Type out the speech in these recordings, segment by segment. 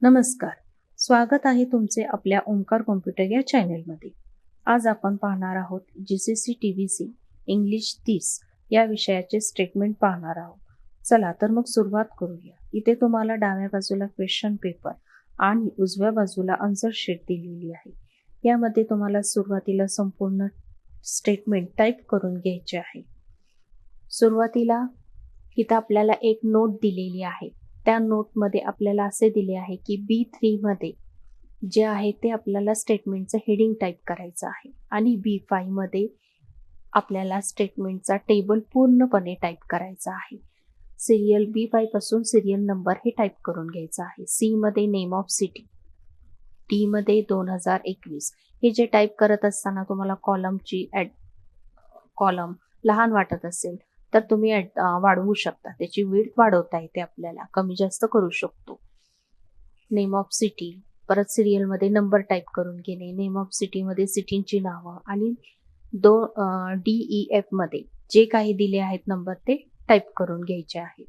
नमस्कार. स्वागत आहे तुमचे आपल्या ओंकार कॉम्प्युटर या चॅनेलमध्ये. आज आपण पाहणार आहोत GCC TVC इंग्लिश 30 या विषयाचे स्टेटमेंट पाहणार आहोत. चला तर मग सुरुवात करूया. इथे तुम्हाला डाव्या बाजूला क्वेश्चन पेपर आणि उजव्या बाजूला आन्सर शीट दिलेली आहे. यामध्ये तुम्हाला सुरुवातीला संपूर्ण स्टेटमेंट टाईप करून घ्यायचे आहे. सुरुवातीला इथं आपल्याला एक नोट दिलेली आहे. त्या नोटमध्ये आपल्याला असे दिले आहे की B3 मध्ये जे आहे ते आपल्याला स्टेटमेंटचं हेडिंग टाईप करायचं आहे आणि B5 मध्ये आपल्याला स्टेटमेंटचा टेबल पूर्णपणे टाईप करायचा आहे. सिरियल B5 पासून सिरियल नंबर हे टाईप करून घ्यायचं आहे. C मध्ये नेम ऑफ सिटी, D मध्ये 2021 हे जे टाईप करत असताना तुम्हाला कॉलम लहान वाटत असेल तर तुम्ही वाढवू शकता. त्याची विड्थ वाढवता येते, आपल्याला कमी जास्त करू शकतो. नेम ऑफ सिटी, परत सिरियल मध्ये नंबर टाईप करून घेणे. नेम ऑफ सिटी मध्ये सिटींची नावं आणि DEF मध्ये जे काही दिले आहेत नंबर ते टाईप करून घ्यायचे आहेत.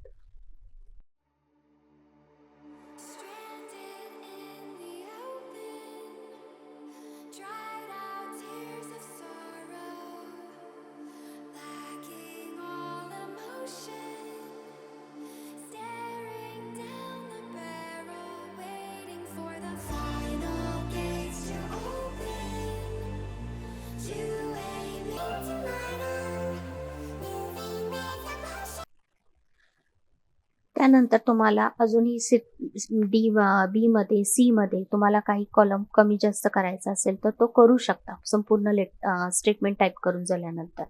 त्यानंतर तुम्हाला अजूनही B मध्ये C मध्ये तुम्हाला काही कॉलम कमी जास्त करायचा असेल तर तो करू शकता संपूर्ण स्टेटमेंट टाईप करून झाल्यानंतर.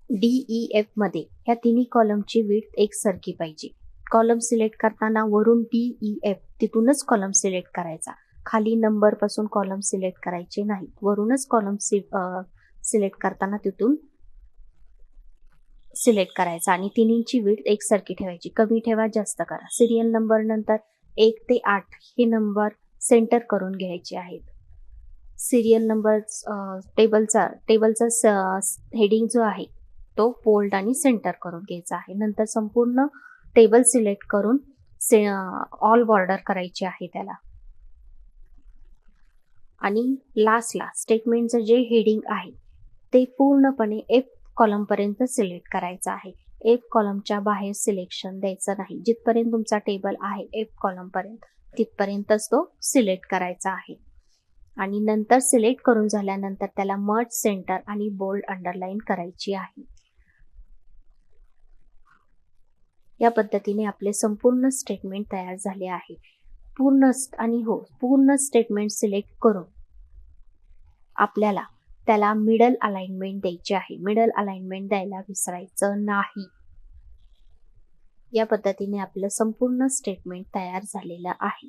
DEF मध्ये ह्या तिन्ही कॉलमची विड्थ एकसारखी पाहिजे. कॉलम सिलेक्ट करताना वरून DEF तिथूनच कॉलम सिलेक्ट करायचा. खाली नंबर पासून कॉलम सिलेक्ट करायचे नाही. वरूनच कॉलम सिलेक्ट करताना तिथून सिलेक्ट करायचा आणि तिन्हींची विड्थ एकसारखी ठेवायची. कमी ठेवा, जास्त करा. सिरियल नंबर नंतर 1 ते 8 हे नंबर सेंटर करून घ्यायचे आहेत. सिरियल नंबर टेबलचा हेडिंग जो आहे तो बोल्ड आणि सेंटर करून घ्यायचा आहे. नंतर संपूर्ण टेबल सिलेक्ट करून ऑल बॉर्डर करायची आहे त्याला. आणि लास्टला स्टेटमेंटचं जे हेडिंग आहे ते पूर्णपणे F कॉलम पर्यंत सिलेक्ट करायचं आहे. F कॉलमच्या बाहेर सिलेक्शन द्यायचं नाही. जिथपर्यंत तुमचा टेबल आहे F कॉलम पर्यंत तिथपर्यंतच तो सिलेक्ट करायचा आहे. आणि नंतर सिलेक्ट करून झाल्यानंतर त्याला मर्ज, सेंटर आणि बोल्ड अंडरलाईन करायची आहे. या पद्धतीने आपले संपूर्ण स्टेटमेंट तयार झाले आहे. पूर्ण स्टेटमेंट सिलेक्ट करून आपल्याला त्याला मिडल अलाइनमेंट द्यायची आहे. मिडल अलाइनमेंट द्यायला विसरायचं नाही. या पद्धतीने आपलं संपूर्ण स्टेटमेंट तयार झालेलं आहे.